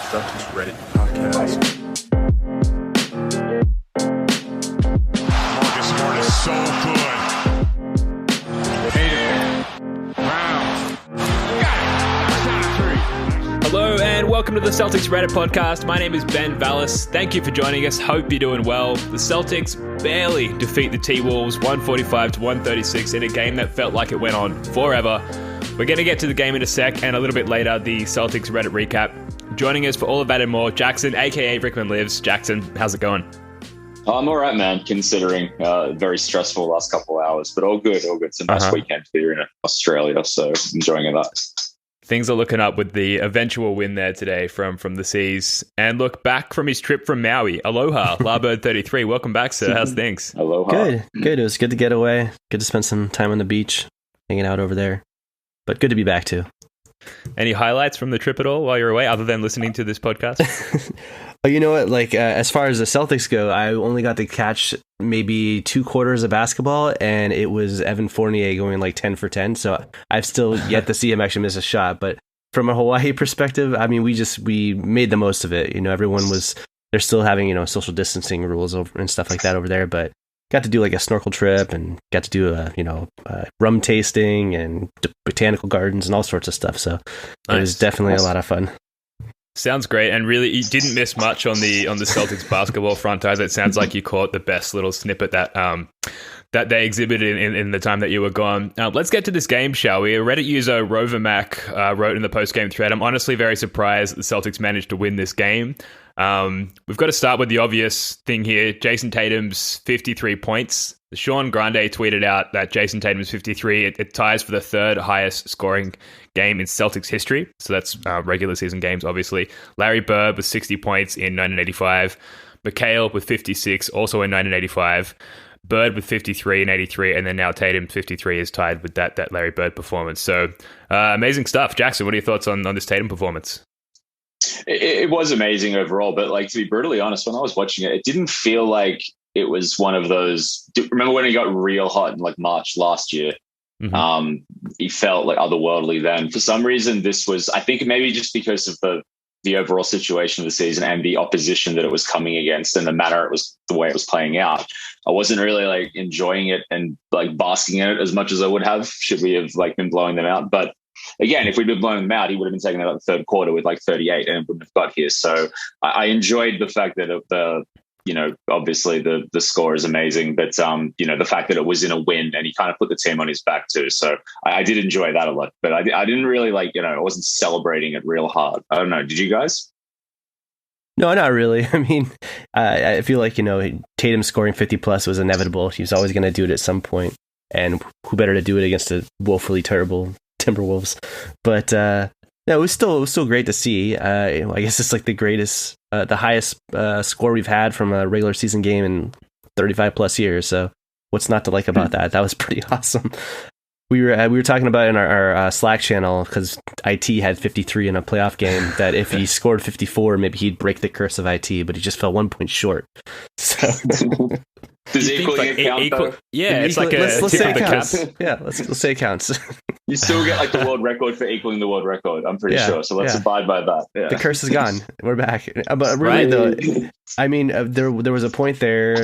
Celtics Reddit podcast. Marcus Smart is so good. Tatum. Brown. Got it. Shot a three. Hello and welcome to the Celtics Reddit podcast. My name is Ben Vallis. Thank you for joining us. Hope you're doing well. The Celtics barely defeat the T-Wolves 145-136 in a game that felt like it went on forever. We're going to get to the game in a sec, and a little bit later, the Celtics Reddit recap. Joining us for all of that and more, Jackson, aka Rickman Lives. Jackson, how's it going? I'm all right, man, considering very stressful last couple of hours, but all good, all good. It's a nice weekend here in Australia, so enjoying that. Things are looking up with the eventual win there today from the Seas. And look, back from his trip from Maui. Aloha, Larbird33. Welcome back, sir. How's things? Aloha. Good. It was good to get away. Good to spend some time on the beach, hanging out over there. But good to be back, too. Any highlights from the trip at all while you're away, other than listening to this podcast? Oh, you know what? Like, as far as the Celtics go, I only got to catch maybe 2 quarters of basketball, and it was Evan Fournier going like 10 for 10. So I've still yet to see him actually miss a shot. But from a Hawaii perspective, I mean, we made the most of it. You know, they're still having, social distancing rules over and stuff like that over there. But got to do like a snorkel trip and got to do a rum tasting and botanical gardens and all sorts of stuff. So It was definitely a lot of fun. Sounds great, and really, you didn't miss much on the Celtics basketball front either. It sounds like you caught the best little snippet that they exhibited in the time that you were gone. Let's get to this game, shall we? A Reddit user, Rover Mac, wrote in the post-game thread, "I'm honestly very surprised that the Celtics managed to win this game. We've got to start with the obvious thing here. Jayson Tatum's 53 points. Sean Grande tweeted out that Jayson Tatum's 53, it ties for the third highest scoring game in Celtics history. So that's regular season games, obviously. Larry Bird with 60 points in 1985. McHale with 56, also in 1985. Bird with 53 in 83, and then now Tatum 53 is tied with that Larry Bird performance. So amazing stuff. Jackson, what are your thoughts on this Tatum performance? It was amazing overall, but like, to be brutally honest, when I was watching it, it didn't feel like it was one of those. Remember when it got real hot in like March last year? Mm-hmm. He felt like otherworldly then. For some reason, this was, I think maybe just because of the overall situation of the season and the opposition that it was coming against and the way it was playing out. I wasn't really like enjoying it and like basking in it as much as I would have should we have like been blowing them out. But again, if we'd been blowing them out, he would have been taking out the third quarter with like 38 and it wouldn't have got here. So I enjoyed the fact that obviously the score is amazing, but the fact that it was in a win and he kind of put the team on his back too. So I did enjoy that a lot, but I didn't really I wasn't celebrating it real hard. I don't know. Did you guys? No, not really. I mean, I feel like, Tatum scoring 50 plus was inevitable. He was always going to do it at some point, and who better to do it against a woefully terrible Timberwolves. But no, it was still great to see. I guess it's like the highest score we've had from a regular season game in 35 plus years. So what's not to like about that? That was pretty awesome. We were talking about in our Slack channel, because IT had 53 in a playoff game, that if he scored 54, maybe he'd break the curse of IT, but he just fell 1 point short. So does equaling count though? Yeah, it's like let's tip say of the it cap. counts. Yeah, let's say it counts. You still get like the world record for equaling the world record, I'm pretty sure. So let's abide by that. Yeah. The curse is gone. We're back. But really, though, I mean, there was a point there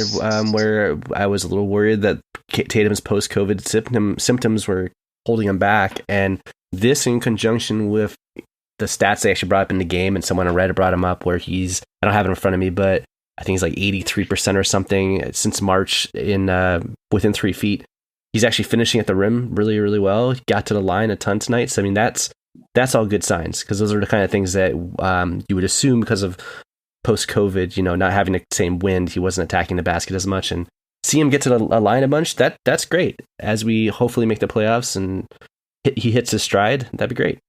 where I was a little worried that Tatum's post-COVID symptoms were holding him back. And this, in conjunction with the stats they actually brought up in the game, and someone on Reddit brought him up, where I don't have it in front of me, but I think he's like 83% or something since March within 3 feet. He's actually finishing at the rim really, really well. He got to the line a ton tonight. So, I mean, that's all good signs, because those are the kind of things that you would assume because of post-COVID, not having the same wind, he wasn't attacking the basket as much. And see him get to the line a bunch, that's great. As we hopefully make the playoffs and he hits his stride, that'd be great.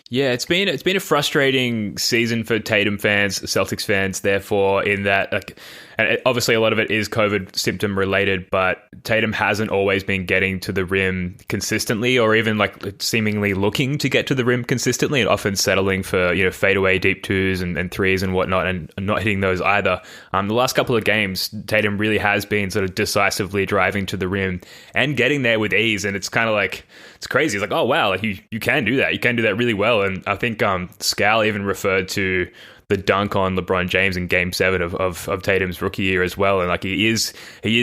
Yeah, it's been a frustrating season for Tatum fans, Celtics fans, therefore, in that and obviously a lot of it is COVID symptom related, but Tatum hasn't always been getting to the rim consistently, or even like seemingly looking to get to the rim consistently, and often settling for fadeaway deep twos and threes and whatnot, and not hitting those either. The last couple of games, Tatum really has been sort of decisively driving to the rim and getting there with ease, and it's kind of like, it's crazy. It's like, oh wow, like you can do that. You can do that really well. well. And I think Scal even referred to the dunk on LeBron James in Game 7 of Tatum's rookie year as well. And like he is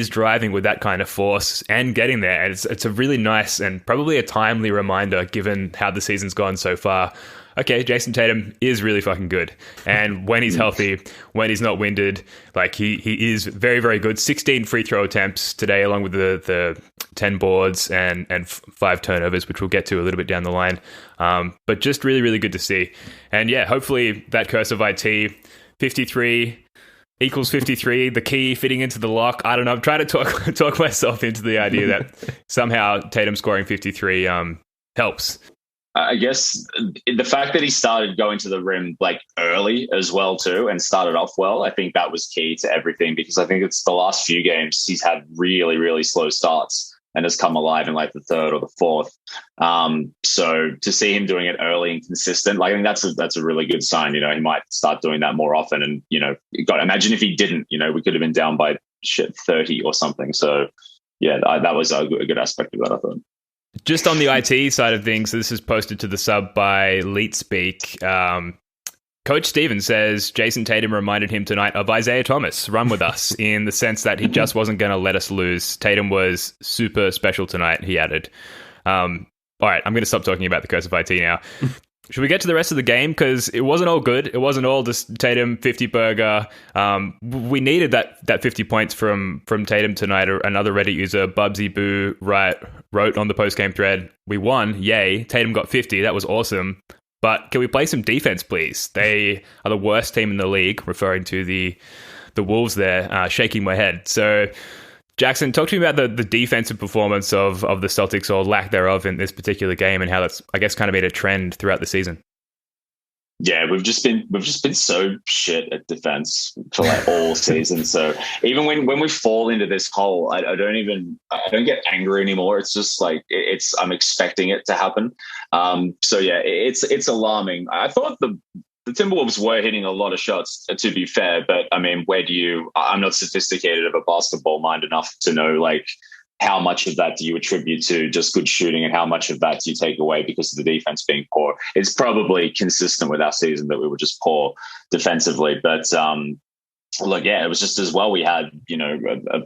driving with that kind of force and getting there. And it's a really nice and probably a timely reminder given how the season's gone so far. Okay, Jayson Tatum is really fucking good. And when he's healthy, when he's not winded, like he is very, very good. 16 free throw attempts today, along with the 10 boards and 5 turnovers, which we'll get to a little bit down the line. But just really, really good to see. And yeah, hopefully that curse of IT, 53 equals 53, the key fitting into the lock. I don't know. I'm trying to talk myself into the idea that somehow Tatum scoring 53 helps. I guess the fact that he started going to the rim like early as well too and started off well, I think that was key to everything, because I think it's the last few games he's had really, really slow starts and has come alive in like the third or the fourth. So to see him doing it early and consistent, like I think that's a really good sign. You know, he might start doing that more often. And you know, God, imagine if he didn't. You know, we could have been down by 30 or something. So yeah, that was a good aspect of that, I thought. Just on the IT side of things, this is posted to the sub by LeetSpeak. Coach Steven says Jayson Tatum reminded him tonight of Isaiah Thomas, run with us, in the sense that he just wasn't going to let us lose. Tatum was super special tonight, he added. All right, I'm going to stop talking about the curse of IT now. Should we get to the rest of the game? Because it wasn't all good. It wasn't all just Tatum 50 burger. We needed that 50 points from Tatum tonight. Another Reddit user, Bubsy Boo, wrote on the post-game thread, "We won, yay. Tatum got 50. That was awesome. But can we play some defense, please? They are the worst team in the league," referring to the Wolves there, shaking my head. So, Jackson, talk to me about the defensive performance of the Celtics, or lack thereof, in this particular game, and how that's, I guess, kind of been a trend throughout the season. Yeah, we've just been so shit at defense for like all season. So even when we fall into this hole, I don't get angry anymore. It's just like I'm expecting it to happen. So yeah, it's alarming. I thought the Timberwolves were hitting a lot of shots, to be fair, but I mean, I'm not sophisticated of a basketball mind enough to know like how much of that do you attribute to just good shooting and how much of that do you take away because of the defense being poor. It's probably consistent with our season that we were just poor defensively, but look, yeah, it was just as well. We had, you know,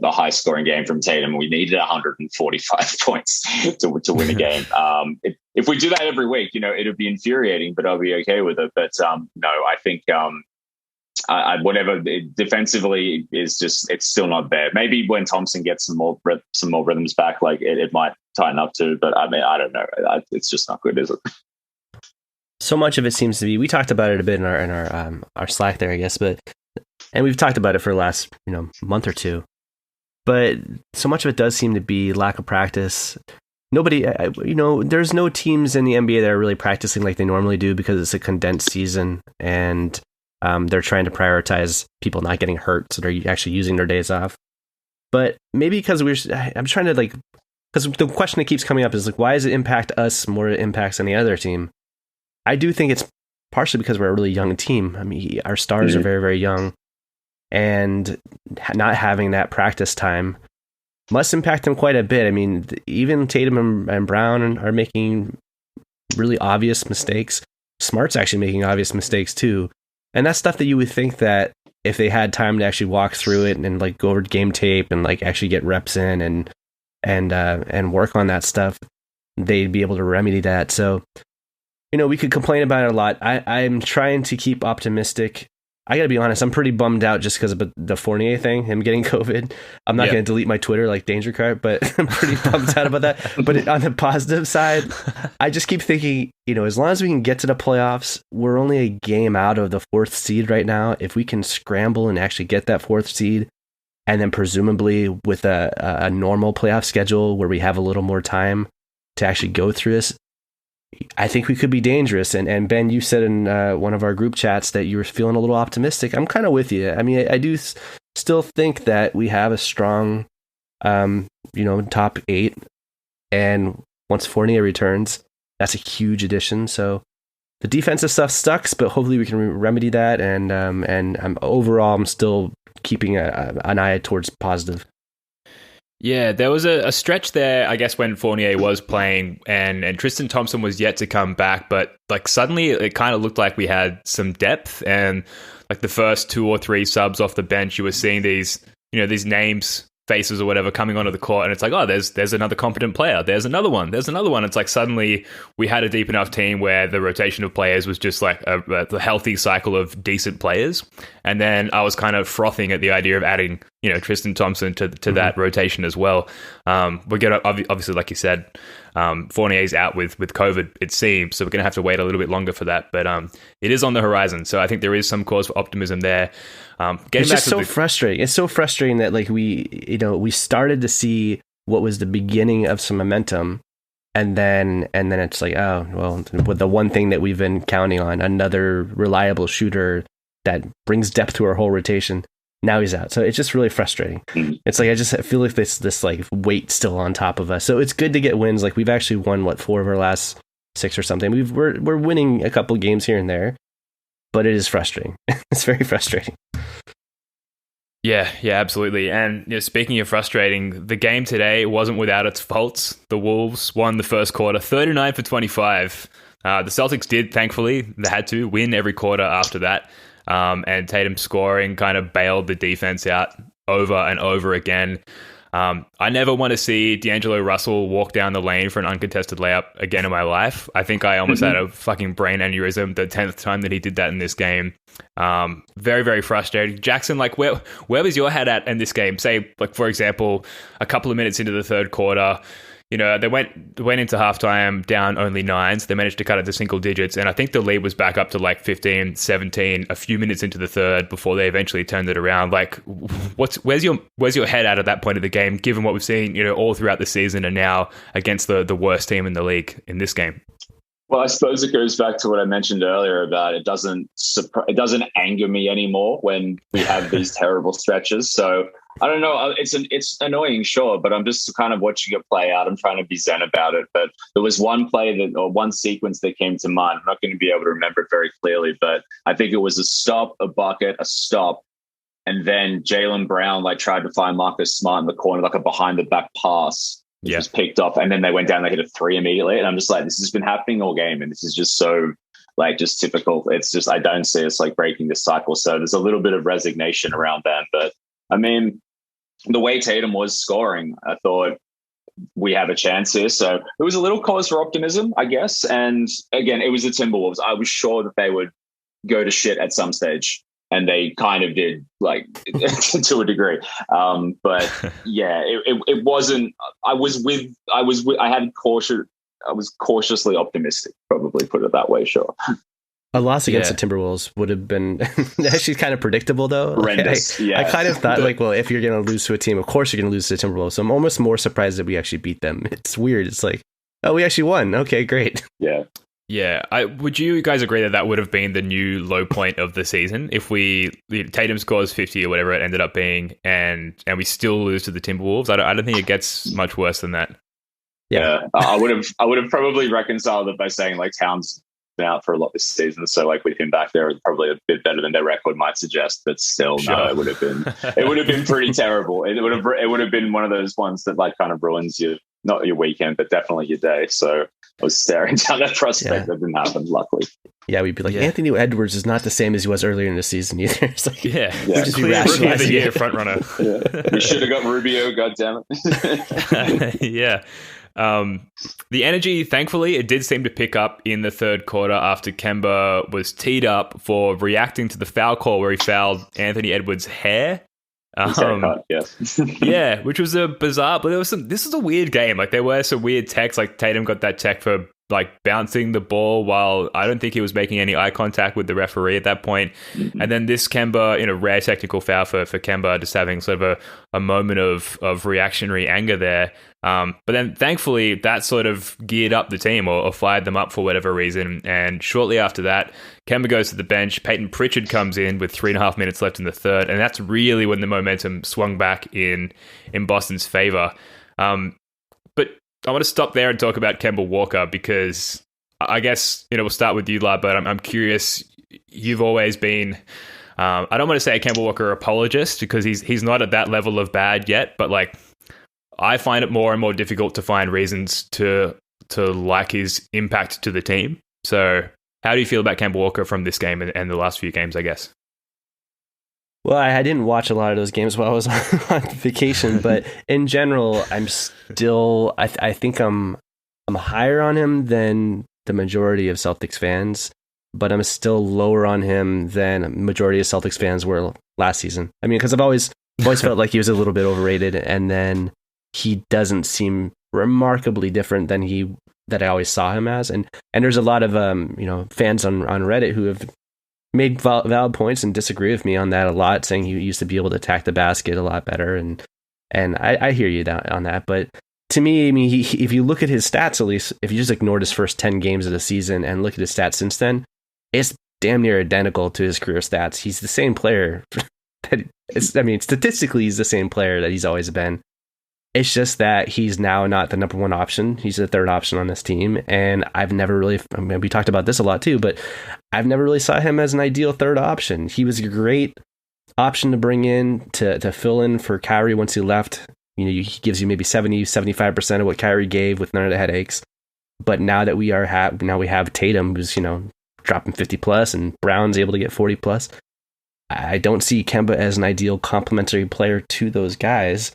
a high scoring game from Tatum. We needed 145 points to win a game. If we do that every week, you know, it'd be infuriating, but I'll be okay with it. But no, I think whatever defensively is just, it's still not there. Maybe when Thompson gets some more rhythms back, like it might tighten up too. But I mean, I don't know. It's just not good, is it? So much of it seems to be. We talked about it a bit in our Slack there, I guess, and we've talked about it for the last month or two. But so much of it does seem to be lack of practice. Nobody, there's no teams in the NBA that are really practicing like they normally do because it's a condensed season, and they're trying to prioritize people not getting hurt, so they're actually using their days off. But maybe because I'm trying to because the question that keeps coming up is like, why does it impact us more than it impacts any other team? I do think it's partially because we're a really young team. I mean, our stars are very, very young, and not having that practice time must impact them quite a bit. I mean, even Tatum and Brown are making really obvious mistakes. Smart's actually making obvious mistakes too. And that's stuff that you would think that if they had time to actually walk through it and like go over game tape and like actually get reps in and work on that stuff, they'd be able to remedy that. So, we could complain about it a lot. I'm trying to keep optimistic. I got to be honest, I'm pretty bummed out just because of the Fournier thing, him getting COVID. I'm not going to delete my Twitter like Danger Cart, but I'm pretty bummed out about that. But on the positive side, I just keep thinking, as long as we can get to the playoffs, we're only a game out of the 4th seed right now. If we can scramble and actually get that 4th seed, and then presumably with a normal playoff schedule where we have a little more time to actually go through this, I think we could be dangerous. And Ben, you said in one of our group chats that you were feeling a little optimistic. I'm kind of with you. I mean, I do still think that we have a strong, top 8. And once Fournier returns, that's a huge addition. So the defensive stuff sucks, but hopefully we can remedy that. And overall, I'm still keeping an eye towards positive. Yeah, there was a stretch there, I guess, when Fournier was playing and Tristan Thompson was yet to come back, but like suddenly it kind of looked like we had some depth, and like the first 2 or 3 subs off the bench, you were seeing these, these names, faces or whatever coming onto the court, and it's like, oh, there's another competent player. There's another one. It's like suddenly we had a deep enough team where the rotation of players was just like a healthy cycle of decent players. And then I was kind of frothing at the idea of adding, Tristan Thompson to that rotation as well. We're going to, obviously, like you said, Fournier's out with COVID, it seems, so we're going to have to wait a little bit longer for that. But it is on the horizon, so I think there is some cause for optimism there. It's just so frustrating. It's so frustrating that like we started to see what was the beginning of some momentum, and then it's like, oh well, the one thing that we've been counting on, another reliable shooter that brings depth to our whole rotation, now he's out. So it's just really frustrating. It's like I just feel like this like weight still on top of us. So it's good to get wins. Like we've actually won 4 of our last 6 or something. We're winning a couple games here and there, but it is frustrating. It's very frustrating. Yeah, absolutely. And speaking of frustrating, the game today wasn't without its faults. The Wolves won the first quarter, 39 for 25. The Celtics did, thankfully, they had to win every quarter after that. And Tatum scoring kind of bailed the defense out over and over again. I never want to see D'Angelo Russell walk down the lane for an uncontested layup again in my life. I think I almost had a fucking brain aneurysm the 10th time that he did that in this game. Very, very frustrating. Jackson, like where was your head at in this game? Say, like, for example, a couple of minutes into the third quarter, they went into halftime down only 9s. They managed to cut it to single digits, and I think the lead was back up to like 15, 17 a few minutes into the third before they eventually turned it around. Like, where's your head at that point of the game, given what we've seen, all throughout the season and now against the worst team in the league in this game? Well, I suppose it goes back to what I mentioned earlier about it doesn't anger me anymore when we have these terrible stretches. So I don't know. It's annoying, sure, but I'm just kind of watching it play out. I'm trying to be zen about it. But there was one one sequence that came to mind. I'm not going to be able to remember it very clearly, but I think it was a stop, a bucket, a stop, and then Jaylen Brown tried to find Marcus Smart in the corner, like a behind the back pass. Which was picked off, and then they went down, they hit a 3 immediately. And I'm just like, this has been happening all game, and this is just so just typical. It's just, I don't see us breaking this cycle. So there's a little bit of resignation around that. But I mean, the way Tatum was scoring, I thought we have a chance here. So it was a little cause for optimism, I guess. And again, it was the Timberwolves. I was sure that they would go to shit at some stage. And they kind of did, to a degree. But yeah, it wasn't. I was cautiously optimistic. Probably put it that way. Sure. A loss against the Timberwolves would have been actually kind of predictable, though. Horrendous. I kind of thought, well, if you're going to lose to a team, of course you're going to lose to the Timberwolves. So I'm almost more surprised that we actually beat them. It's weird. It's like, oh, we actually won. Okay, great. Yeah. Yeah, would you guys agree that would have been the new low point of the season if Tatum scores 50 or whatever it ended up being, and we still lose to the Timberwolves? I don't think it gets much worse than that. Yeah, I would have probably reconciled it by saying Towns been out for a lot this season, so with him back there, it's probably a bit better than their record might suggest. But still, sure. No, it would have been pretty terrible. It would have been one of those ones that kind of ruins not your weekend, but definitely your day. So I was staring down that prospect that didn't happen, luckily. Yeah, we'd be like, Anthony Edwards is not the same as he was earlier in the season either. It's like, clear rookie of the year front runner. We should have got Rubio, goddammit. Yeah. The energy, thankfully, it did seem to pick up in the third quarter after Kemba was teed up for reacting to the foul call where he fouled Anthony Edwards' hair. Yeah, which was a bizarre, but this is a weird game. There were some weird techs, Tatum got that tech for bouncing the ball while I don't think he was making any eye contact with the referee at that point. Mm-hmm. And then this Kemba, in a rare technical foul for Kemba, just having sort of a moment of reactionary anger there. But then thankfully that sort of geared up the team or fired them up for whatever reason. And shortly after that, Kemba goes to the bench. Peyton Pritchard comes in with 3.5 minutes left in the third. And that's really when the momentum swung back in Boston's favor. But I want to stop there and talk about Kemba Walker because I guess, we'll start with you, Lad, but I'm curious. You've always been, I don't want to say a Kemba Walker apologist because he's not at that level of bad yet, but I find it more and more difficult to find reasons to like his impact to the team. So how do you feel about Kemba Walker from this game and the last few games, I guess? Well, I didn't watch a lot of those games while I was on vacation, but in general, I'm still, I think I'm higher on him than the majority of Celtics fans, but I'm still lower on him than a majority of Celtics fans were last season. I mean, because I've always felt like he was a little bit overrated, and then he doesn't seem remarkably different than that I always saw him as. And there's a lot of fans on Reddit who have made valid points and disagree with me on that a lot, saying he used to be able to attack the basket a lot better, and I hear you on that. But to me, I mean, if you look at his stats, at least if you just ignored his first 10 games of the season and look at his stats since then, it's damn near identical to his career stats. He's the same player. Statistically, he's the same player that he's always been. It's just that he's now not the number one option. He's the third option on this team. And I've never really, we talked about this a lot too, but I've never really saw him as an ideal third option. He was a great option to bring in to fill in for Kyrie once he left. He gives you maybe 70-75% of what Kyrie gave with none of the headaches. But now that we have Tatum, who's, dropping 50 plus, and Brown's able to get 40 plus, I don't see Kemba as an ideal complementary player to those guys.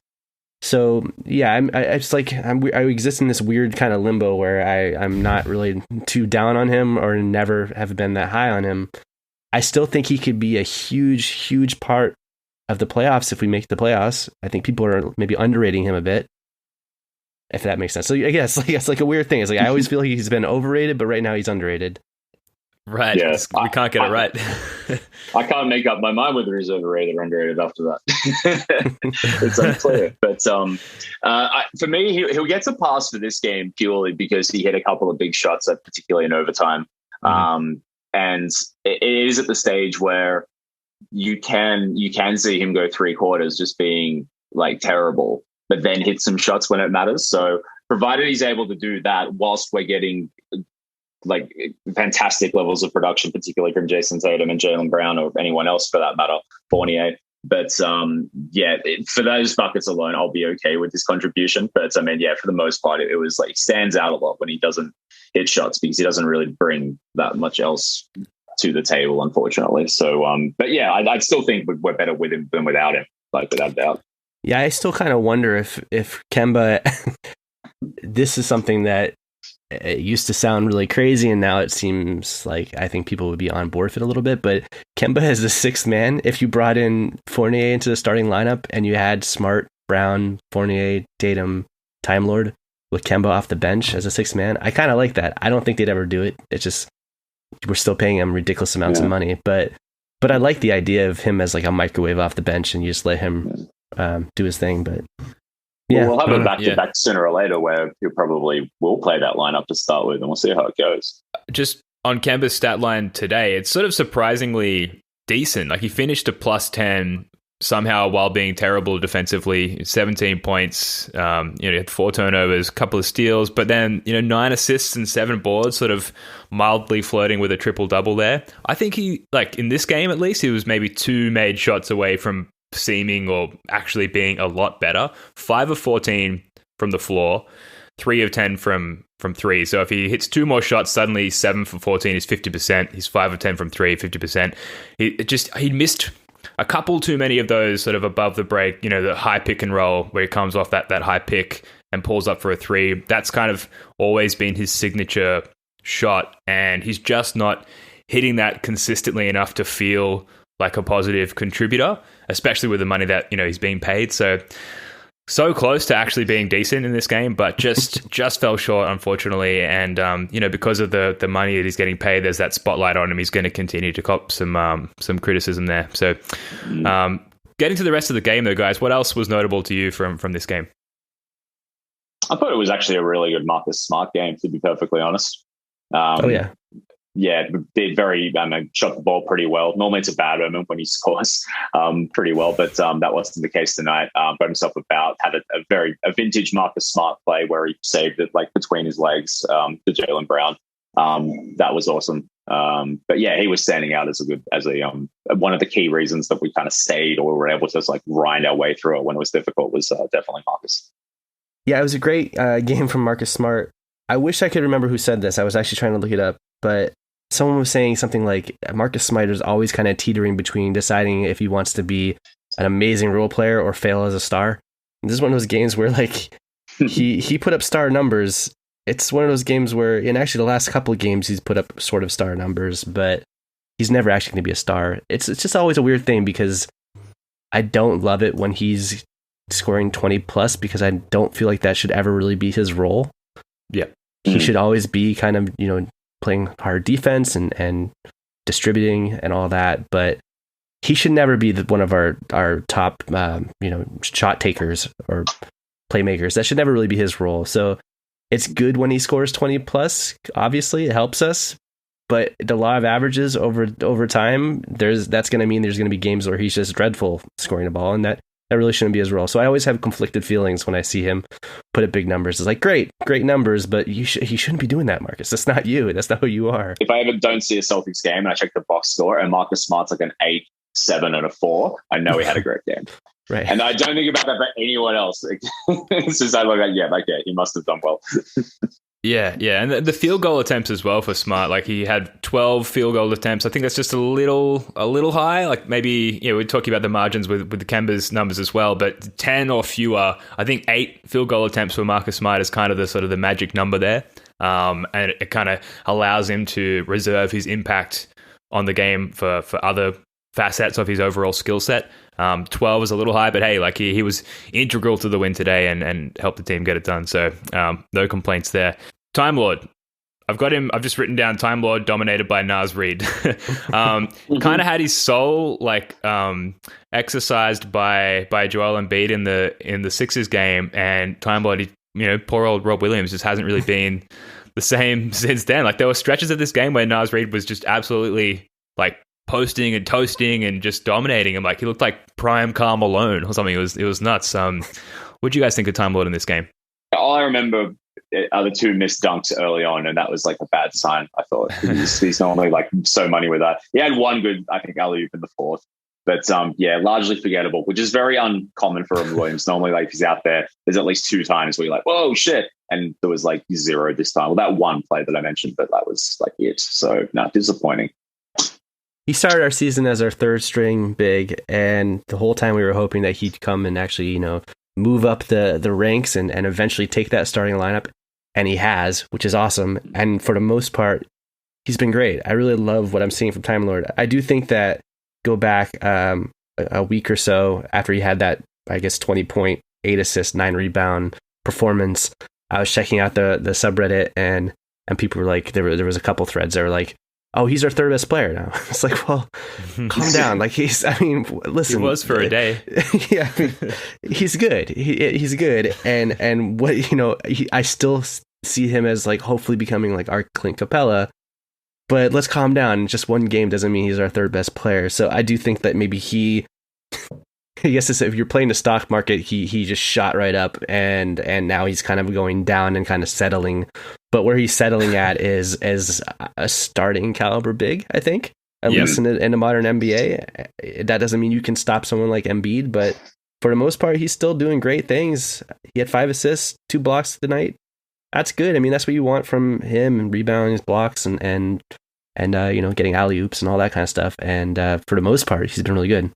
So yeah, I exist in this weird kind of limbo where I'm not really too down on him or never have been that high on him. I still think he could be a huge, huge part of the playoffs if we make the playoffs. I think people are maybe underrating him a bit, if that makes sense. So I guess it's like a weird thing. It's like I always feel like he's been overrated, but right now he's underrated. Right. Yeah, we can't get it right. I can't make up my mind whether he's overrated or underrated after that. It's unclear. But for me, he'll get a pass for this game purely because he hit a couple of big shots, particularly in overtime. Mm-hmm. And it is at the stage where you can see him go three quarters just being like terrible, but then hit some shots when it matters. So provided he's able to do that whilst we're getting like fantastic levels of production, particularly from Jayson Tatum and Jaylen Brown or anyone else for that matter, Fournier. But for those buckets alone, I'll be okay with his contribution. But for the most part, it was like stands out a lot when he doesn't hit shots because he doesn't really bring that much else to the table, unfortunately. So, I still think we're better with him than without him, like without a doubt. Yeah, I still kind of wonder if Kemba, this is something that it used to sound really crazy, and now it seems like I think people would be on board with it a little bit. But Kemba as the sixth man, if you brought in Fournier into the starting lineup and you had Smart, Brown, Fournier, Tatum, Timelord with Kemba off the bench as a sixth man, I kind of like that. I don't think they'd ever do it. It's just we're still paying him ridiculous amounts of money, but I like the idea of him as like a microwave off the bench and you just let him do his thing. But yeah, we'll have a back-to-back sooner or later where you probably will play that lineup to start with, and we'll see how it goes. Just on Kemba's stat line today, it's sort of surprisingly decent. Like he finished a plus 10 somehow while being terrible defensively. 17 points, he had 4 turnovers, a couple of steals, but then 9 assists and 7 boards, sort of mildly flirting with a triple-double there. I think he, like in this game at least, he was maybe 2 made shots away from seeming or actually being a lot better. 5 of 14 from the floor, 3 of 10 from 3. So if he hits 2 more shots, suddenly 7 for 14 is 50%. He's 5 of 10 from 3, 50%. He missed a couple too many of those sort of above the break, the high pick and roll where he comes off that high pick and pulls up for a 3. That's kind of always been his signature shot, and he's just not hitting that consistently enough to feel like a positive contributor, especially with the money that he's being paid. So close to actually being decent in this game, but just fell short, unfortunately. And because of the money that he's getting paid, there's that spotlight on him. He's going to continue to cop some criticism there. So getting to the rest of the game, though, guys, what else was notable to you from this game? I thought it was actually a really good Marcus Smart game, to be perfectly honest. Yeah, did shot the ball pretty well. Normally it's a bad moment when he scores pretty well, but that wasn't the case tonight. Got himself had a vintage Marcus Smart play where he saved it like between his legs to Jaylen Brown. That was awesome. But yeah, he was standing out as one of the key reasons that we kind of stayed or were able to just like grind our way through it when it was difficult was definitely Marcus. Yeah, it was a great game from Marcus Smart. I wish I could remember who said this. I was actually trying to look it up, but someone was saying something like Marcus Smart is always kind of teetering between deciding if he wants to be an amazing role player or fail as a star. And this is one of those games where like he put up star numbers. It's one of those games where, in actually the last couple of games, he's put up sort of star numbers, but he's never actually going to be a star. It's just always a weird thing because I don't love it when he's scoring 20 plus because I don't feel like that should ever really be his role. Yeah. He should always be kind of, playing hard defense and distributing and all that, but he should never be one of our top, shot takers or playmakers. That should never really be his role. So it's good when he scores 20 plus. Obviously, it helps us. But the law of averages over time, that's going to mean there's going to be games where he's just dreadful scoring the ball, and that really shouldn't be his role. So I always have conflicted feelings when I see him put up big numbers. It's like, great numbers, but he shouldn't be doing that, Marcus. That's not you. That's not who you are. If I ever don't see a Celtics game and I check the box score and Marcus Smart's like an 8, 7, and a 4, I know he had a great game. Right. And I don't think about that for anyone else. It's just I look like, he must have done well. Yeah, and the field goal attempts as well for Smart. Like he had 12 field goal attempts. I think that's just a little high. Like maybe we're talking about the margins with the Kemba's numbers as well, but 10 or fewer. I think 8 field goal attempts for Marcus Smart is kind of the sort of the magic number there, and it kind of allows him to reserve his impact on the game for other facets of his overall skill set. 12 is a little high, but hey, like he was integral to the win today and helped the team get it done. So no complaints there. Timelord. I've just written down Timelord dominated by Naz Reid. Kind of had his soul exercised by Joel Embiid in the Sixers game, and Timelord, poor old Rob Williams just hasn't really been the same since then. Like there were stretches of this game where Naz Reid was just absolutely like posting and toasting and just dominating him. Like he looked like prime Karl Malone or something. It was nuts. What do you guys think of Timelord in this game? All I remember are the 2 missed dunks early on, and that was like a bad sign, I thought. He's normally like so money with that. He had one good, I think, alley-oop in the 4th. But largely forgettable, which is very uncommon for Robin Williams. Normally, like he's out there's at least 2 times where you're like, whoa, shit. And there was like 0 this time. Well, that one play that I mentioned, but that was like it. So, disappointing. He started our season as our 3rd string big, and the whole time we were hoping that he'd come and actually, move up the ranks and eventually take that starting lineup. And he has, which is awesome. And for the most part, he's been great. I really love what I'm seeing from Time Lord. I do think that go back a week or so after he had that, I guess, 20 point, 8 assist, 9 rebound performance, I was checking out the subreddit and people were like, there was a couple threads that were like, oh, he's our 3rd best player now. It's like, well, calm down. Like listen. He was for a day. Yeah, he's good. He's good. And what, I still see him as like hopefully becoming like our Clint Capella, but let's calm down. Just one game doesn't mean he's our 3rd best player. So I do think that maybe I guess if you're playing the stock market, he just shot right up and now he's kind of going down and kind of settling. But where he's settling at is as a starting caliber big, I think, at least in the modern NBA. That doesn't mean you can stop someone like Embiid, but for the most part, he's still doing great things. He had 5 assists, 2 blocks tonight. That's good. I mean, that's what you want from him, and rebounding his blocks and getting alley-oops and all that kind of stuff. And for the most part, he's been really good.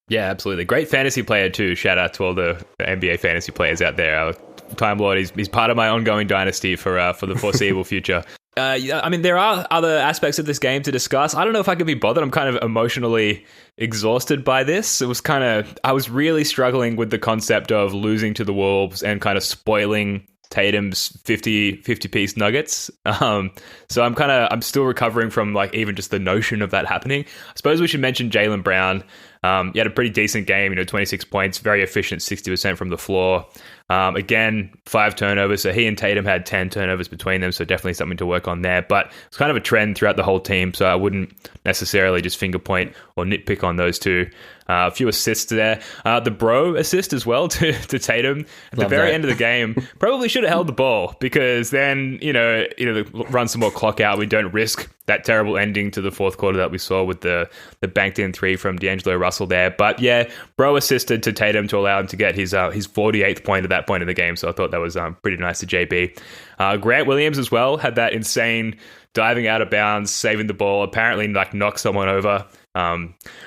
Yeah, absolutely. Great fantasy player too. Shout out to all the NBA fantasy players out there. Time Lord, he's part of my ongoing dynasty for the foreseeable future. I mean, there are other aspects of this game to discuss. I don't know if I could be bothered. I'm kind of emotionally exhausted by this. I was really struggling with the concept of losing to the Wolves and kind of spoiling Tatum's 50-piece nuggets. So I'm still recovering from like even just the notion of that happening. I suppose we should mention Jaylen Brown. He had a pretty decent game, 26 points, very efficient, 60% from the floor. Again, 5 turnovers. So he and Tatum had 10 turnovers between them. So definitely something to work on there. But it's kind of a trend throughout the whole team. So I wouldn't necessarily just finger point or nitpick on those 2. A few assists there. The bro assist as well to Tatum at the very end of the game. Probably should have held the ball because then, run some more clock out. We don't risk that terrible ending to the fourth quarter that we saw with the banked in three from D'Angelo Russell there. But yeah, bro assisted to Tatum to allow him to get his 48th point at that point in the game. So I thought that was pretty nice to JB. Grant Williams as well had that insane diving out of bounds, saving the ball, apparently like knocked someone over.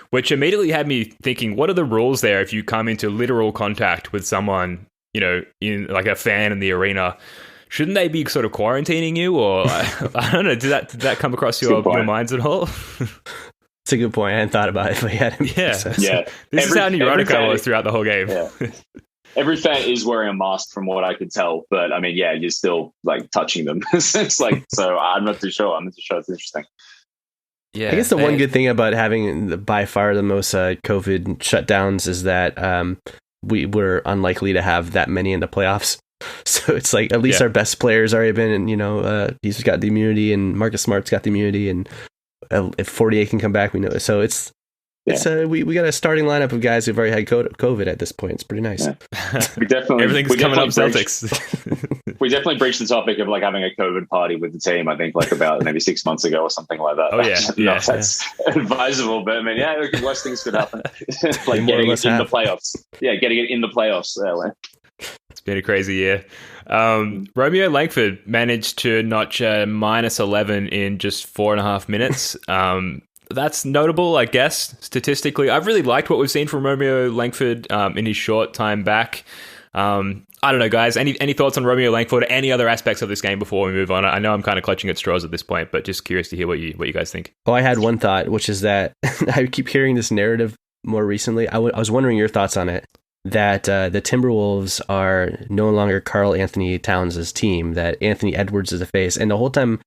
Which immediately had me thinking, what are the rules there if you come into literal contact with someone, in like a fan in the arena? Shouldn't they be sort of quarantining you? Or I don't know, did that come across your minds at all? It's a good point. I hadn't thought about it, but yeah. This is how neurotic I was throughout the whole game. Yeah. Every fan is wearing a mask from what I could tell, but I mean, yeah, you're still like touching them. It's like, so I'm not too sure. It's interesting. Yeah, I guess the one good thing about having by far the most COVID shutdowns is that we're unlikely to have that many in the playoffs. So it's like at least our best players already been, and he's got the immunity, and Marcus Smart's got the immunity, and if 48 can come back, we know. So it's we got a starting lineup of guys who've already had COVID at this point. It's pretty nice. Yeah. Everything's coming up Celtics. We definitely breached the topic of like having a COVID party with the team. I think like about maybe 6 months ago or something like that. Oh yeah, that's advisable. But I mean, worse things could happen. Like getting it in the playoffs. Yeah, getting it in the playoffs. It's been a crazy year. Romeo Langford managed to notch a -11 in just 4.5 minutes. That's notable, I guess, statistically. I've really liked what we've seen from Romeo Langford in his short time back. I don't know, guys. Any thoughts on Romeo Langford or any other aspects of this game before we move on? I know I'm kind of clutching at straws at this point, but just curious to hear what you guys think. Well, I had one thought, which is that I keep hearing this narrative more recently. I was wondering your thoughts on it, that the Timberwolves are no longer Karl Anthony Towns' team, that Anthony Edwards is the face. And the whole time,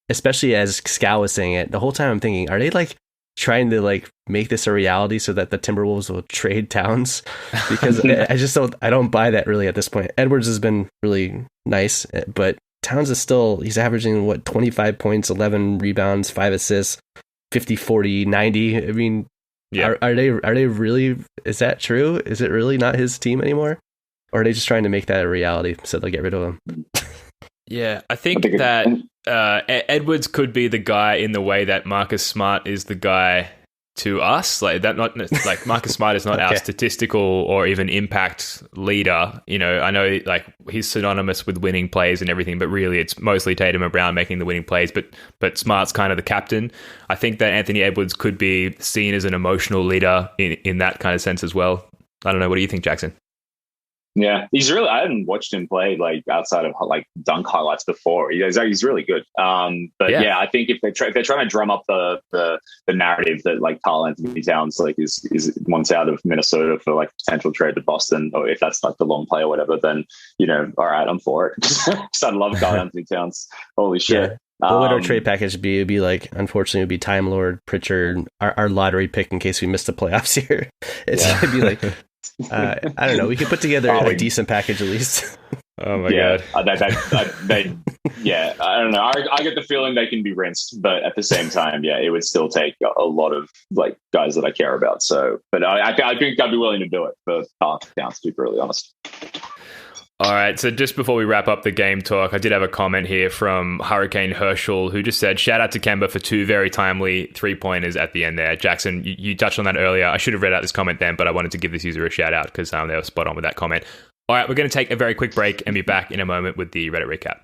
especially as Scal was saying it, the whole time I'm thinking, are they like trying to like make this a reality so that the Timberwolves will trade Towns? Because I don't buy that really at this point. Edwards has been really nice, but Towns is still, he's averaging 25 points, 11 rebounds, 5 assists, 50, 40, 90. I mean, are they really, is that true? Is it really not his team anymore? Or are they just trying to make that a reality so they'll get rid of him? Yeah, I think that Edwards could be the guy in the way that Marcus Smart is the guy to us. Like that, not like Marcus Smart is not our statistical or even impact leader. I know like he's synonymous with winning plays and everything, but really it's mostly Tatum and Brown making the winning plays. But Smart's kind of the captain. I think that Anthony Edwards could be seen as an emotional leader in that kind of sense as well. I don't know. What do you think, Jackson? Yeah, I hadn't watched him play like outside of like dunk highlights before. He's really good. But I think if they're trying to drum up the narrative that like Karl Anthony Towns like is wants out of Minnesota for like potential trade to Boston, or if that's like the long play or whatever, then all right, I'm for it. Because I love Karl Anthony Towns. Holy shit. Yeah. What would our trade package be? It would be like, unfortunately, it would be Timelord, Pritchard, our lottery pick in case we miss the playoffs here. It'd be like, I don't know. We could put together a decent package at least. Oh my god! I don't know. I get the feeling they can be rinsed, but at the same time, it would still take a lot of like guys that I care about. So, but I think I'd be willing to do it for Karl Towns, to be brutally honest. All right, so just before we wrap up the game talk, I did have a comment here from Hurricane Herschel, who just said, shout out to Kemba for 2 very timely 3-pointers at the end there. Jackson, you touched on that earlier. I should have read out this comment then, but I wanted to give this user a shout out because they were spot on with that comment. All right, we're going to take a very quick break and be back in a moment with the Reddit recap.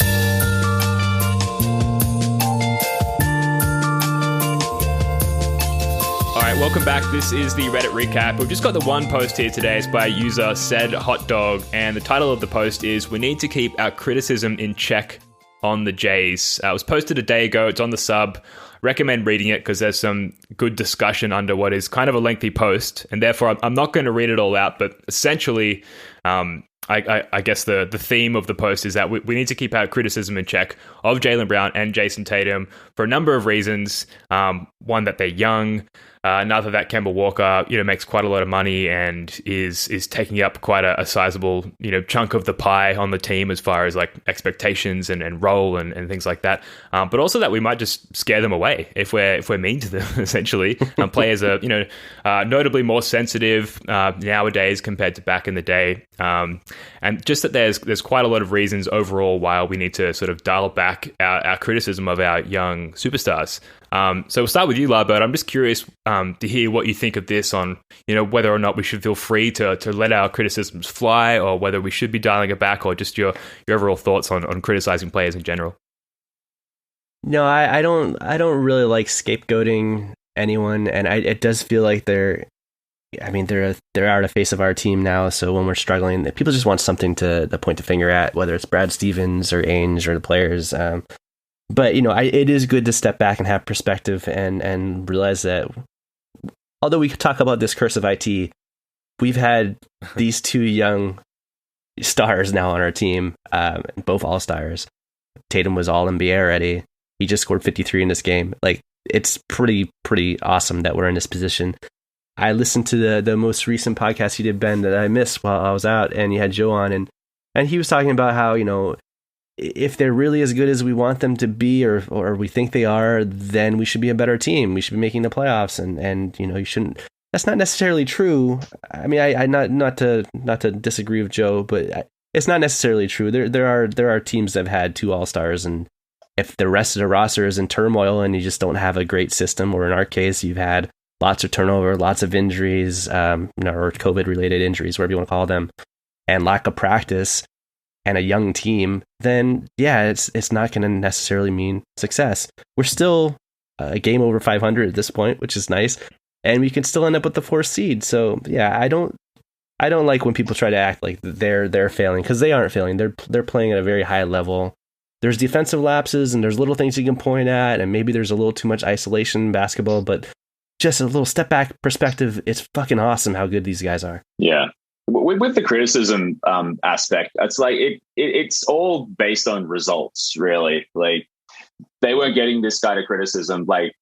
All right, welcome back. This is the Reddit recap. We've just got the one post here today. It's by user Said Hot Dog, and the title of the post is "We need to keep our criticism in check on the Jays." It was posted a day ago. It's on the sub. Recommend reading it because there's some good discussion under what is kind of a lengthy post, and therefore I'm not going to read it all out. But essentially, I guess the theme of the post is that we need to keep our criticism in check of Jaylen Brown and Jayson Tatum for a number of reasons. One, that they're young. Another, that Kemba Walker, makes quite a lot of money and is taking up quite a sizable, chunk of the pie on the team as far as like expectations and role and things like that. But also that we might just scare them away if we're mean to them. Essentially, players are notably more sensitive nowadays compared to back in the day. And just that there's quite a lot of reasons overall why we need to sort of dial back our criticism of our young superstars. So we'll start with you, Larbert. I'm just curious to hear what you think of this on, whether or not we should feel free to let our criticisms fly, or whether we should be dialing it back, or just your overall thoughts on criticizing players in general. No, I don't really like scapegoating anyone, and it does feel like they're out of face of our team now. So when we're struggling, people just want something to point the finger at, whether it's Brad Stevens or Ainge or the players. But it is good to step back and have perspective and realize that although we could talk about this curse of IT, we've had these two young stars now on our team, both all-stars. Tatum was all NBA already. He just scored 53 in this game. Like, it's pretty awesome that we're in this position. I listened to the most recent podcast you did, Ben, that I missed while I was out, and you had Joe on, and he was talking about how, if they're really as good as we want them to be, or we think they are, then we should be a better team. We should be making the playoffs, and you shouldn't. That's not necessarily true. I mean, I not to disagree with Joe, but it's not necessarily true. There are teams that have had two all-stars, and if the rest of the roster is in turmoil and you just don't have a great system, or in our case, you've had lots of turnover, lots of injuries, or COVID-related injuries, whatever you want to call them, and lack of practice, and a young team, then yeah, it's not going to necessarily mean success. We're still a game over 500 at this point, which is nice, and we can still end up with the 4th seed. So yeah, I don't like when people try to act like they're failing, because they aren't failing. They're playing at a very high level. There's defensive lapses, and there's little things you can point at, and maybe there's a little too much isolation in basketball, but just a little step back perspective, it's fucking awesome how good these guys are. Yeah. With the criticism aspect, it's like it's all based on results, really. Like, they weren't getting this kind of criticism like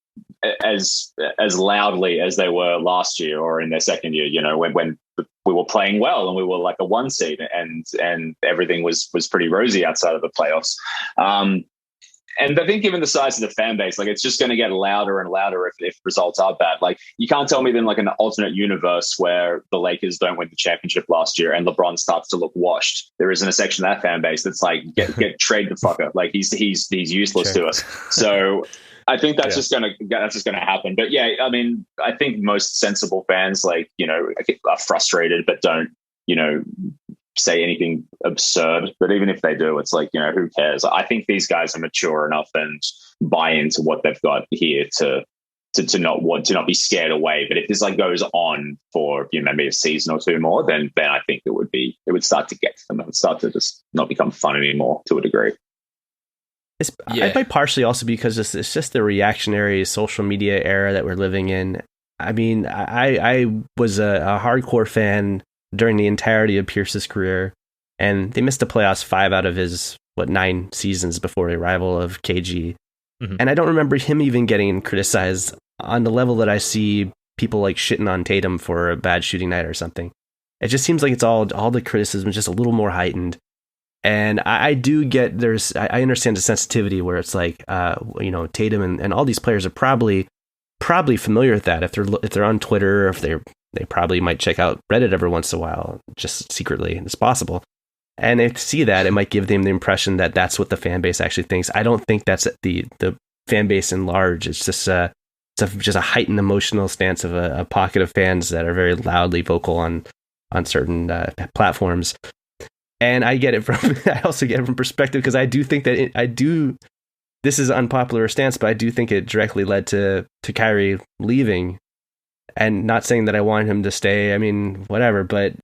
as loudly as they were last year or in their second year. When we were playing well and we were like a 1 seed and everything was pretty rosy outside of the playoffs. And I think given the size of the fan base, like, it's just going to get louder and louder if results are bad. Like, you can't tell me then, like, an alternate universe where the Lakers don't win the championship last year and LeBron starts to look washed. There isn't a section of that fan base that's like, get trade the fucker. Like, he's useless to us. So I think that's just gonna happen. But yeah, I mean, I think most sensible fans, like, are frustrated but don't, say anything absurd. But even if they do, it's like, who cares? I think these guys are mature enough and buy into what they've got here to not be scared away. But if this like goes on for maybe a season or two more, then I think it would start to get to them and start to just not become fun anymore to a degree. I might partially also because it's just the reactionary social media era that we're living in. I mean, I was a hardcore fan during the entirety of Pierce's career, and they missed the playoffs 5 out of his 9 seasons before the arrival of KG. Mm-hmm. And I don't remember him even getting criticized on the level that I see people like shitting on Tatum for a bad shooting night or something. It just seems like it's all the criticism is just a little more heightened. And I do get I understand the sensitivity where it's like Tatum and all these players are probably familiar with that if they're on Twitter, or if they probably might check out Reddit every once in a while, just secretly. It's possible. And if they see that, it might give them the impression that that's what the fan base actually thinks. I don't think that's the fan base in large. It's just just a heightened emotional stance of a pocket of fans that are very loudly vocal on certain platforms. And I get it I also get it from perspective, because I do think that this is an unpopular stance, but I do think it directly led to Kyrie leaving. And not saying that I want him to stay, I mean, whatever, but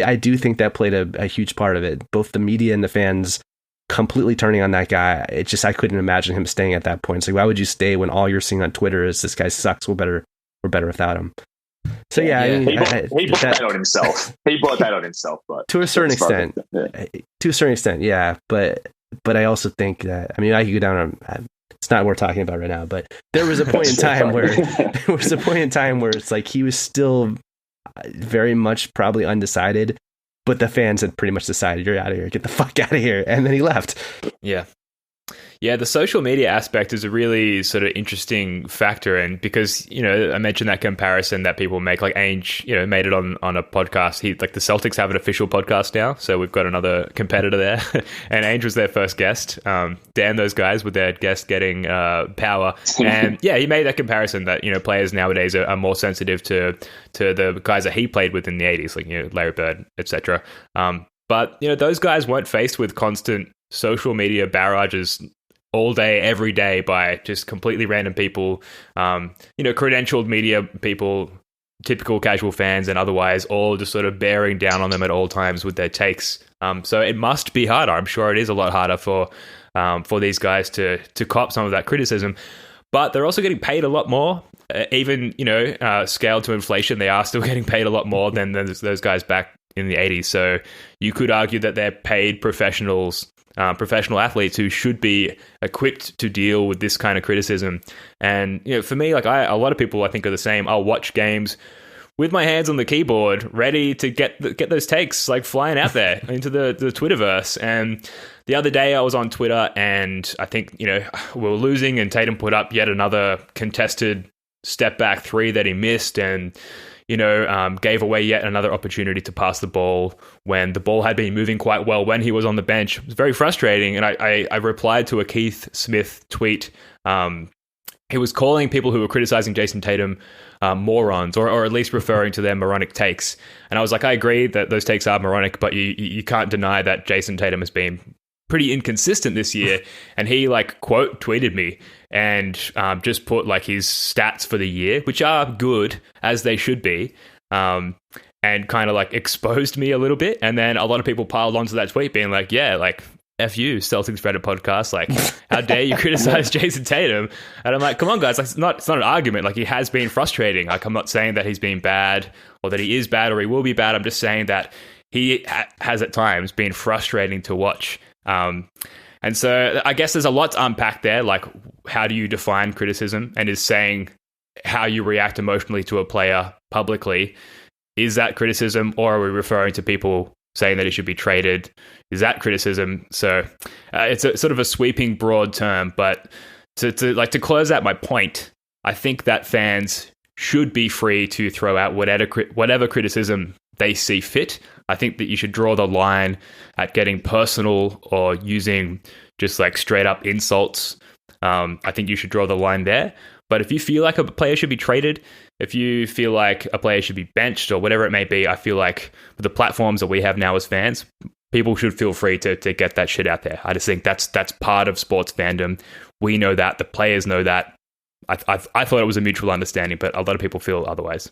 I do think that played a huge part of it. Both the media and the fans completely turning on that guy. I couldn't imagine him staying at that point. It's like, why would you stay when all you're seeing on Twitter is this guy sucks, we're better whatever without him. So yeah, I mean, he brought that on himself. He brought that on himself, but to a certain extent, yeah. But I also think that, I mean, I could go down on. It's not what we're talking about right now, but there was a point in time where it's like he was still very much probably undecided, but the fans had pretty much decided, you're out of here, get the fuck out of here, and then he left. Yeah. Yeah, the social media aspect is a really sort of interesting factor, and because I mentioned that comparison that people make, like Ainge, made it on a podcast. He the Celtics have an official podcast now, so we've got another competitor there, and Ainge was their first guest. Damn those guys with their guest getting power, and yeah, he made that comparison that players nowadays are more sensitive to the guys that he played with in the 80s, like Larry Bird, etc. But those guys weren't faced with constant social media barrages all day, every day by just completely random people, credentialed media people, typical casual fans and otherwise, all just sort of bearing down on them at all times with their takes. So it must be harder. I'm sure it is a lot harder for these guys to cop some of that criticism. But they're also getting paid a lot more. Even, scaled to inflation, they are still getting paid a lot more than those guys back in the 80s. So you could argue that they're paid professionals, professional athletes who should be equipped to deal with this kind of criticism. And for me, a lot of people I think are the same. I'll watch games with my hands on the keyboard, ready to get those takes flying out there into the Twitterverse. And the other day I was on Twitter, and I think we were losing, and Tatum put up yet another contested step back three that he missed, and gave away yet another opportunity to pass the ball when the ball had been moving quite well when he was on the bench. It was very frustrating. And I replied to a Keith Smith tweet. He was calling people who were criticizing Jayson Tatum morons, or at least referring to their moronic takes. And I was like, I agree that those takes are moronic, but you can't deny that Jayson Tatum has been pretty inconsistent this year. And he quote tweeted me and just put his stats for the year, which are good as they should be, and kind of exposed me a little bit. And then a lot of people piled onto that tweet being like, yeah, F you, Celtics Reddit podcast. How dare you criticize Jayson Tatum? And I'm like, come on, guys. It's not an argument. He has been frustrating. I'm not saying that he's been bad or that he is bad or he will be bad. I'm just saying that he has at times been frustrating to watch. And so I guess there's a lot to unpack there. How do you define criticism? And is saying how you react emotionally to a player publicly, is that criticism, or are we referring to people saying that he should be traded? Is that criticism? So it's a sort of a sweeping broad term, but to close out my point, I think that fans should be free to throw out whatever criticism they see fit. I think that you should draw the line at getting personal or using just straight up insults. I think you should draw the line there. But if you feel like a player should be traded, if you feel like a player should be benched or whatever it may be, I feel like with the platforms that we have now as fans, people should feel free to get that shit out there. I just think that's part of sports fandom. We know that. The players know that. I thought it was a mutual understanding, but a lot of people feel otherwise.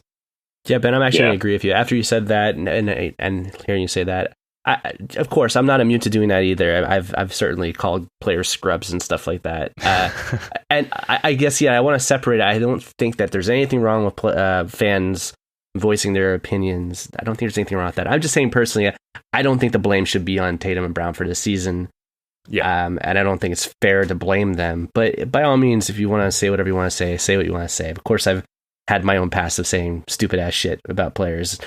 Yeah, Ben, I'm actually going to agree with you. After you said that and hearing you say that, of course, I'm not immune to doing that either. I've certainly called players scrubs and stuff like that. And I guess, I want to separate it. I don't think that there's anything wrong with fans voicing their opinions. I don't think there's anything wrong with that. I'm just saying personally, I don't think the blame should be on Tatum and Brown for this season. Yeah. And I don't think it's fair to blame them. But by all means, if you want to say whatever you want to say what you want to say. Of course, I've had my own past of saying stupid ass shit about players.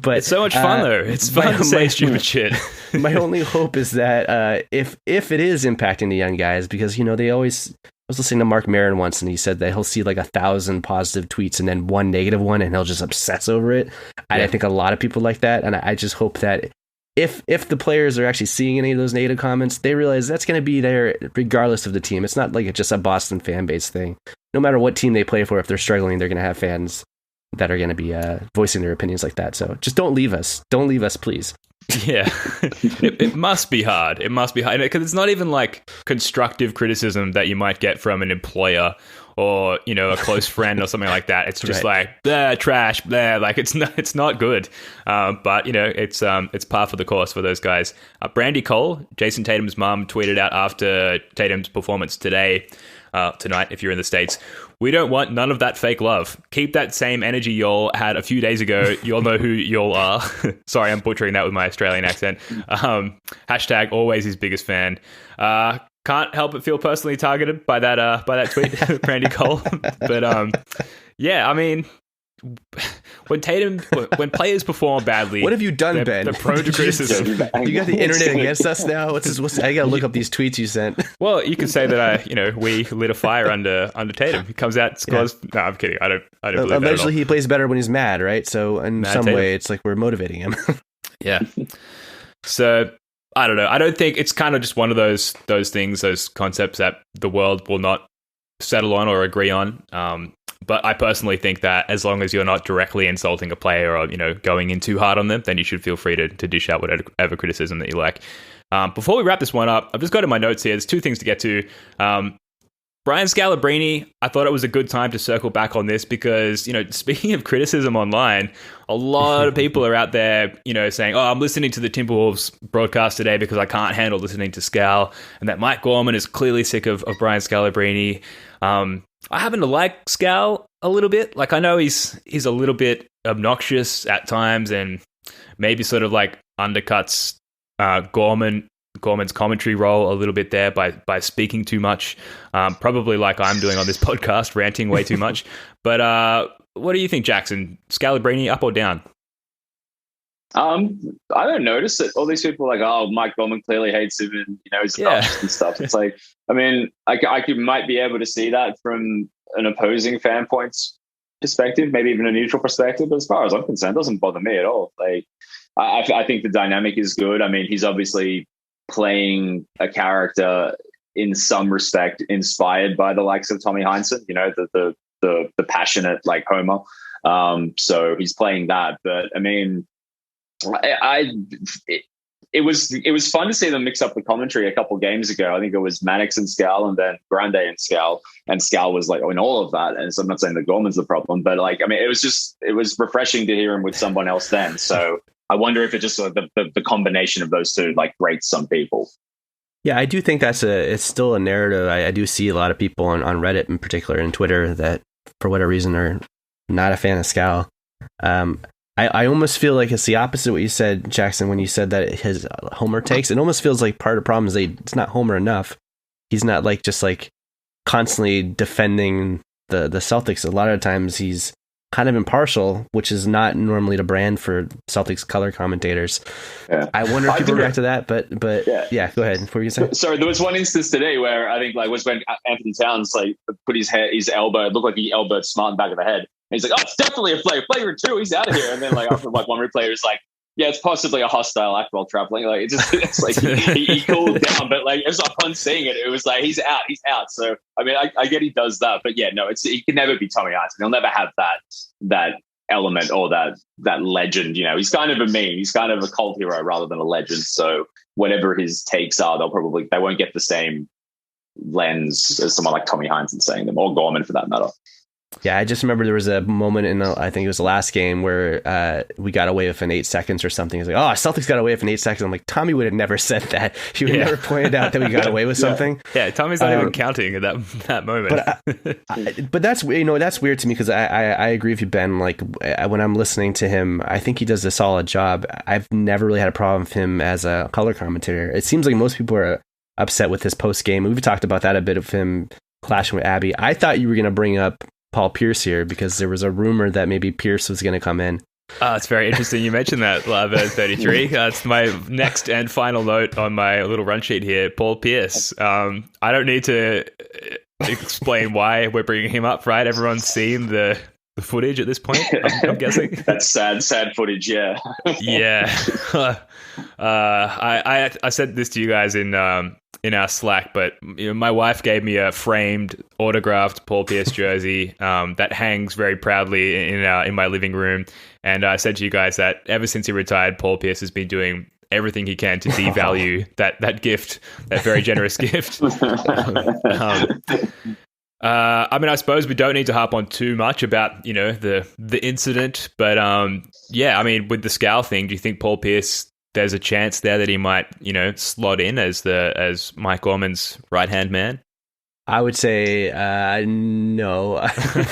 But it's so much fun though. It's fun to say stupid shit. My only hope is that if it is impacting the young guys, because they always. I was listening to Mark Maron once, and he said that he'll see 1,000 positive tweets and then one negative one, and he'll just obsess over it. Yeah. I think a lot of people like that, and I just hope that if the players are actually seeing any of those negative comments, they realize that's going to be there regardless of the team. It's not it's just a Boston fan base thing. No matter what team they play for, if they're struggling, they're going to have fans that are going to be voicing their opinions like that. So just don't leave us. Don't leave us, please. Yeah, it must be hard. It must be hard because it's not even constructive criticism that you might get from an employer or a close friend or something like that. It's just right. Blah, trash, blah. It's not good. But it's par for the course for those guys. Brandy Cole, Jayson Tatum's mom, tweeted out after Tatum's performance tonight, if you're in the States, "We don't want none of that fake love. Keep that same energy y'all had a few days ago. Y'all know who y'all are." Sorry, I'm butchering that with my Australian accent. Hashtag always his biggest fan. Can't help but feel personally targeted by that tweet, Brandy Cole. But yeah, I mean, when players perform badly, what have you done, Ben? They're prone to criticism. You got the internet against us now. I got to look up these tweets you sent. Well, you could say that we lit a fire under Tatum. He comes out, scores. Yeah. No, I'm kidding. I don't believe that. Eventually, he plays better when he's mad, right? So in some way, it's like we're motivating him. Yeah. So I don't know. I don't think it's kind of just one of those things, those concepts that the world will not settle on or agree on. But I personally think that as long as you're not directly insulting a player or going in too hard on them, then you should feel free to dish out whatever criticism that you like. Before we wrap this one up, I've just got in my notes here. There's two things to get to. Brian Scalabrine, I thought it was a good time to circle back on this because, speaking of criticism online, a lot of people are out there, saying, oh, I'm listening to the Timberwolves broadcast today because I can't handle listening to Scal, and that Mike Gorman is clearly sick of Brian Scalabrine. I happen to like Scal a little bit. Like, I know he's a little bit obnoxious at times and maybe sort of like undercuts Gorman's commentary role a little bit there by speaking too much, probably like I'm doing on this podcast, ranting way too much. But what do you think, Jackson? Scalabrine, up or down? I don't notice it. All these people are like, oh, Mike Gorman clearly hates him and he's obnoxious and stuff. It's like, I mean, I might be able to see that from an opposing fan point's perspective, maybe even a neutral perspective. But as far as I'm concerned, it doesn't bother me at all. Like, I think the dynamic is good. I mean, he's obviously playing a character in some respect inspired by the likes of Tommy Heinsohn, the passionate like Homer. So he's playing that. But I mean, it was fun to see them mix up the commentary a couple of games ago. I think it was Mannix and Scal and then Grande and Scal was like in all of that. And so I'm not saying that Gorman's the problem, but like, I mean, it was refreshing to hear him with someone else then. So I wonder if it just the combination of those two like grates some people. Yeah, I do think it's still a narrative. I do see a lot of people on Reddit in particular and Twitter that for whatever reason are not a fan of Scal. I almost feel like it's the opposite of what you said, Jackson, when you said that his Homer takes. It almost feels like part of the problem is it's not Homer enough. He's not like just like constantly defending the Celtics. A lot of times he's kind of impartial, which is not normally the brand for Celtics color commentators. Yeah. I wonder if people react to that, but yeah, go ahead. What were you saying? Sorry, there was one instance today where I think like was when Anthony Towns like put his elbow, it looked like he elbowed Smart in the back of the head. And he's like, oh, it's definitely a flavor too. He's out of here. And then like after like one replay was like, yeah, it's possibly a hostile act while traveling. Like it's like he cooled down, but like as upon seeing it, it was like he's out. So I mean, I get he does that, but yeah, no, he can never be Tommy Heinsohn. He'll never have that element or that legend. He's kind of a meme. He's kind of a cult hero rather than a legend. So whatever his takes are, they won't get the same lens as someone like Tommy Heinsohn saying them, or Gorman for that matter. Yeah, I just remember there was a moment I think it was the last game where we got away with an 8 seconds or something. He's like, oh, Celtics got away with an 8 seconds. I'm like, Tommy would have never said that. He would have never pointed out that we got away with something. Yeah, Tommy's not even counting at that moment. But that's that's weird to me because I agree with you, Ben. Like when I'm listening to him, I think he does a solid job. I've never really had a problem with him as a color commentator. It seems like most people are upset with his post game. We've talked about that a bit of him clashing with Abby. I thought you were going to bring up Paul Pierce here because there was a rumor that maybe Pierce was going to come in. It's very interesting you mentioned that, Live 33. That's my next and final note on my little run sheet here. Paul Pierce. I don't need to explain why we're bringing him up, right? Everyone's seen the footage at this point, I'm guessing. That's sad footage, yeah. Yeah. I said this to you guys in our Slack, but my wife gave me a framed, autographed Paul Pierce jersey that hangs very proudly in my living room. And I said to you guys that ever since he retired, Paul Pierce has been doing everything he can to devalue that gift, that very generous gift. I mean, I suppose we don't need to harp on too much about the incident, but I mean, with the Scal thing, do you think Paul Pierce, there's a chance there that he might slot in as Mike Gorman's right hand man? I would say no.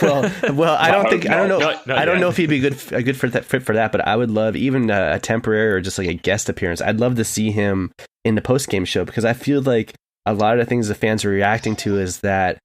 well, I don't know if he'd be a good fit for that, but I would love even a temporary or just like a guest appearance. I'd love to see him in the post game show because I feel like a lot of the things the fans are reacting to is that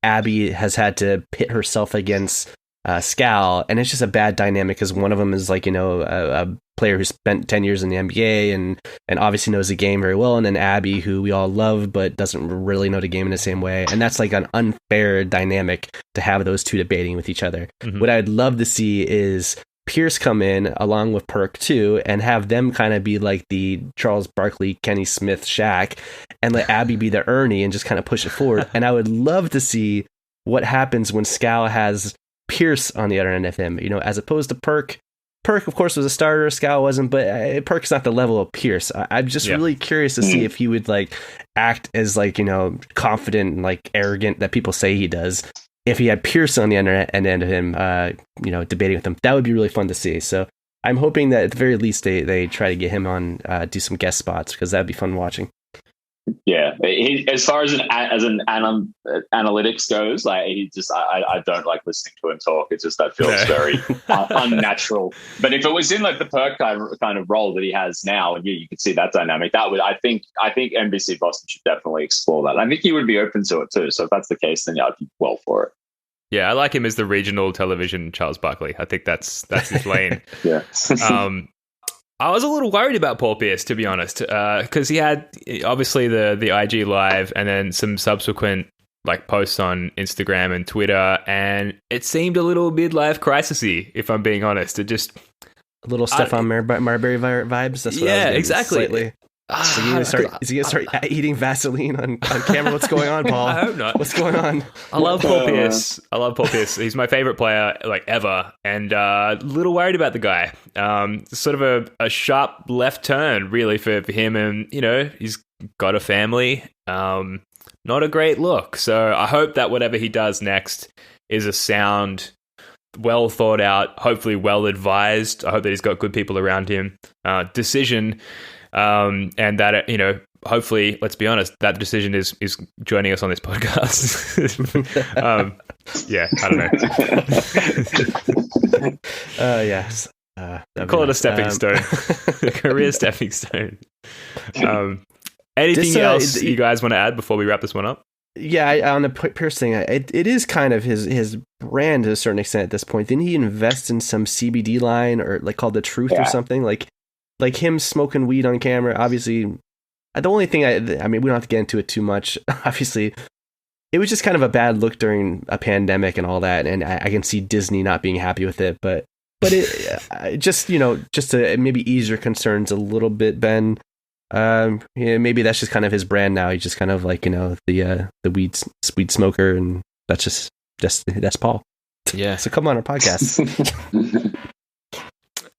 Abby has had to pit herself against Scal, and it's just a bad dynamic because one of them is like, a player who spent 10 years in the NBA and obviously knows the game very well, and then Abby, who we all love but doesn't really know the game in the same way, and that's like an unfair dynamic to have those two debating with each other. What I'd love to see is Pierce come in along with Perk too, and have them kind of be like the Charles Barkley, Kenny Smith, Shaq, and let Abby be the Ernie and just kind of push it forward. And I would love to see what happens when Scal has Pierce on the other end of him, as opposed to Perk. Perk, of course, was a starter. Scal wasn't, but Perk's not the level of Pierce. I'm just really curious to see if he would like act as like, confident and like arrogant that people say he does. If he had Pierce on the end of him, debating with him, that would be really fun to see. So I'm hoping that at the very least they try to get him on, do some guest spots, because that'd be fun watching. Yeah, as far as an analytics goes, like I don't like listening to him talk. It's just that feels very unnatural. But if it was in like the Perk kind of role that he has now, and you could see that dynamic, that would I think NBC Boston should definitely explore that. I think he would be open to it too. So if that's the case, then I'd be well for it. Yeah, I like him as the regional television Charles Barkley. I think that's his lane. Yeah. I was a little worried about Paul Pierce, to be honest, because he had obviously the IG live and then some subsequent like posts on Instagram and Twitter, and it seemed a little midlife crisis-y, if I'm being honest. It just a little Stephon Marbury vibes. That's what I was exactly. Slightly. Is he gonna start eating Vaseline on camera? What's going on, Paul? I hope not. What's going on? I love Paul Pierce. He's my favorite player, like, ever, and a little worried about the guy. Sort of a sharp left turn, really, for him, and he's got a family. Not a great look. So I hope that whatever he does next is a sound, well thought out, hopefully well advised. I hope that he's got good people around him. Decision. And that, hopefully, let's be honest, that decision is joining us on this podcast. I don't know. Yes. Call it a stepping stone. A career stepping stone. Anything else you guys want to add before we wrap this one up? Yeah, on the Pierce thing, it is kind of his brand to a certain extent at this point. Didn't he invest in some CBD line or like called The Truth or something? Like him smoking weed on camera, obviously. The only thing I mean, we don't have to get into it too much. Obviously, it was just kind of a bad look during a pandemic and all that, and I can see Disney not being happy with it. But it just to maybe ease your concerns a little bit, Ben. Maybe that's just kind of his brand now. He's just kind of like the weed smoker, and that's Paul. Yeah. So come on our podcast.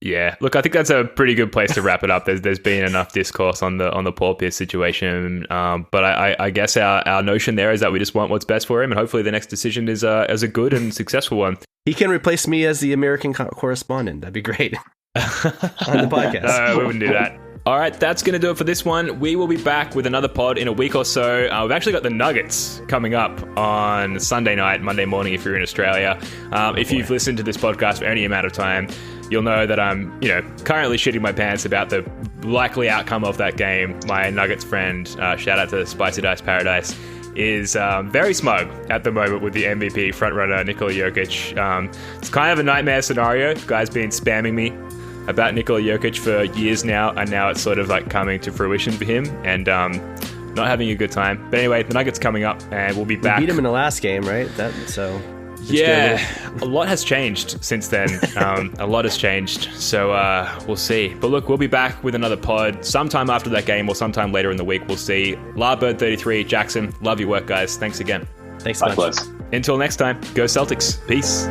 Yeah, look, I think that's a pretty good place to wrap it up. There's been enough discourse on the Paul Pierce situation, but I guess our notion there is that we just want what's best for him, and hopefully the next decision is a good and successful one. He can replace me as the American correspondent. That'd be great on the podcast. No, we wouldn't do that. All right, that's going to do it for this one. We will be back with another pod in a week or so. We've actually got the Nuggets coming up on Sunday night, Monday morning if you're in Australia. If you've listened to this podcast for any amount of time, you'll know that I'm, currently shitting my pants about the likely outcome of that game. My Nuggets friend, shout out to Spicy Dice Paradise, is very smug at the moment with the MVP frontrunner Nikola Jokic. It's kind of a nightmare scenario. The guy's been spamming me about Nikola Jokic for years now, and now it's sort of like coming to fruition for him, and not having a good time. But anyway, the Nuggets coming up, and we'll be back. We beat him in the last game, right? Yeah, a lot has changed since then. A lot has changed, so we'll see. But look, we'll be back with another pod sometime after that game or sometime later in the week. We'll see. Larbird33, Jackson, love your work, guys. Thanks again. Thanks so much. Until next time, go Celtics. Peace.